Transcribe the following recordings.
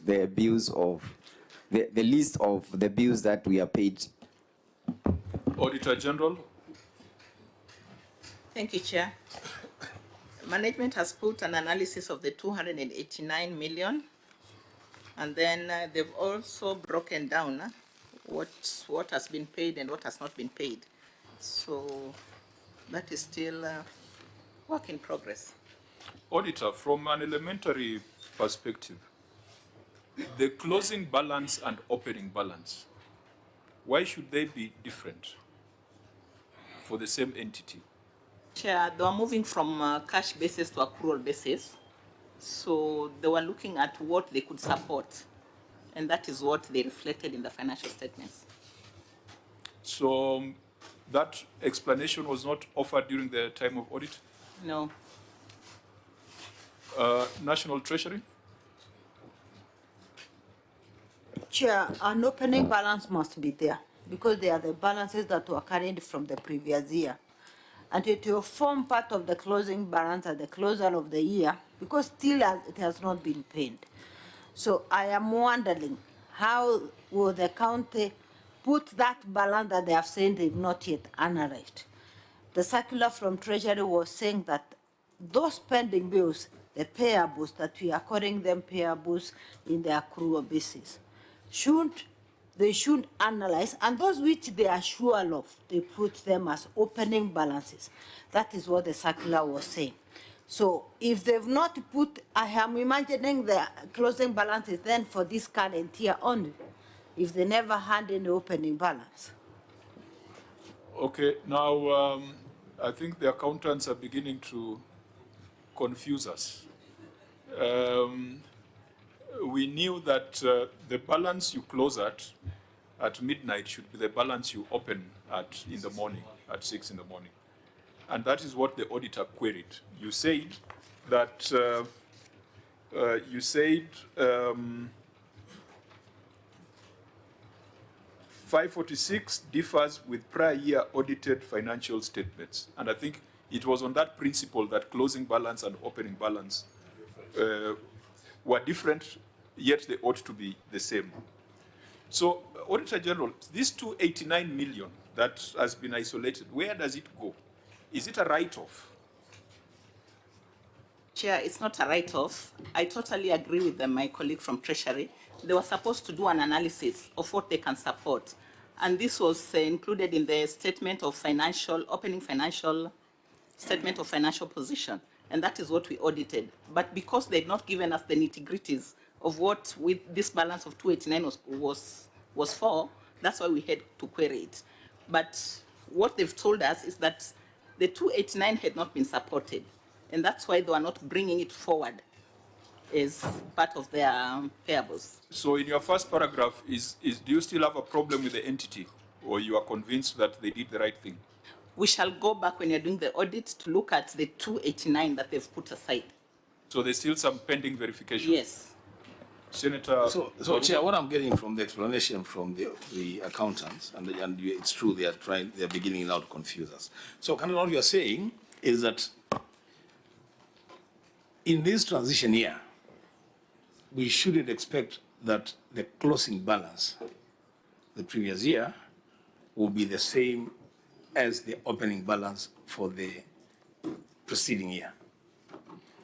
the bills of the list of the bills that we are paid. Auditor General. Thank you, Chair. Management has put an analysis of the 289 million, and then they've also broken down what has been paid and what has not been paid. So that is still work in progress. Auditor, from an elementary perspective, the closing balance and opening balance, why should they be different for the same entity? Chair, they were moving from cash basis to accrual basis. So they were looking at what they could support, and that is what they reflected in the financial statements. So that explanation was not offered during the time of audit? No. National Treasury? Chair, an opening balance must be there because they are the balances that were carried from the previous year. And it will form part of the closing balance at the closure of the year because still it has not been paid. So I am wondering, how will the county put that balance that they have said they've not yet analyzed? The circular from Treasury was saying that those pending bills, the payables, that we are calling them payables in the accrual basis, they should analyze, and those which they are sure of, they put them as opening balances. That is what the circular was saying. So if they've not put, I am imagining the closing balances then for this current year only, if they never had any opening balance. Okay, now I think the accountants are beginning to confuse us. We knew that the balance you close at midnight should be the balance you open in the morning, at 6 in the morning. And that is what the auditor queried. You said that 546 differs with prior year audited financial statements. And I think it was on that principle that closing balance and opening balance were different, yet they ought to be the same. So, Auditor General, this 289 million that has been isolated, where does it go? Is it a write-off? Chair, it's not a write-off. I totally agree with my colleague from Treasury. They were supposed to do an analysis of what they can support. And this was included in the statement of opening financial statement of financial position. And that is what we audited. But because they'd not given us the nitty-gritties of what with this balance of 289 was for, that's why we had to query it. But what they've told us is that the 289 had not been supported. And that's why they are not bringing it forward as part of their payables. So in your first paragraph, do you still have a problem with the entity, or you are convinced that they did the right thing? We shall go back when you're doing the audit to look at the 289 that they've put aside. So there's still some pending verification? Yes. Senator. So Chair, what I'm getting from the explanation from the accountants, and it's they're beginning now to confuse us. So kind of what you're saying is that in this transition year, we shouldn't expect that the closing balance the previous year will be the same as the opening balance for the preceding year.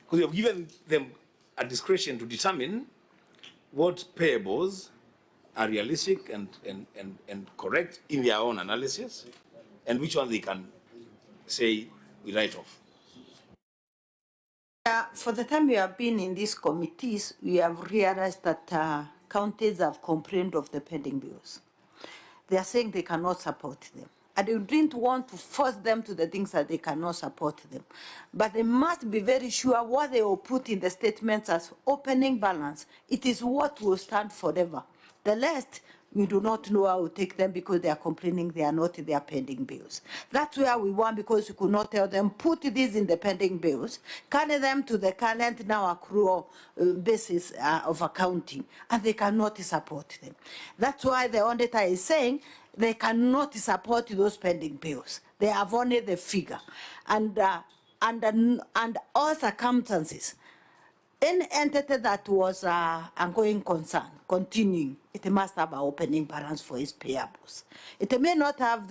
Because you have given them a discretion to determine what payables are realistic and correct in their own analysis, and which one they can say we write off. For the time we have been in these committees, we have realized that counties have complained of the pending bills. They are saying they cannot support them. And they didn't want to force them to the things that they cannot support them. But they must be very sure what they will put in the statements as opening balance. It is what will stand forever. The rest, we do not know how to take them because they are complaining they are not in their pending bills. That's where we want, because we could not tell them, put these in the pending bills, carry them to the current now accrual basis of accounting, and they cannot support them. That's why the auditor is saying they cannot support those pending bills. They have only the figure. And all circumstances, any entity that was a going concern, continuing, it must have an opening balance for its payables. It may not have the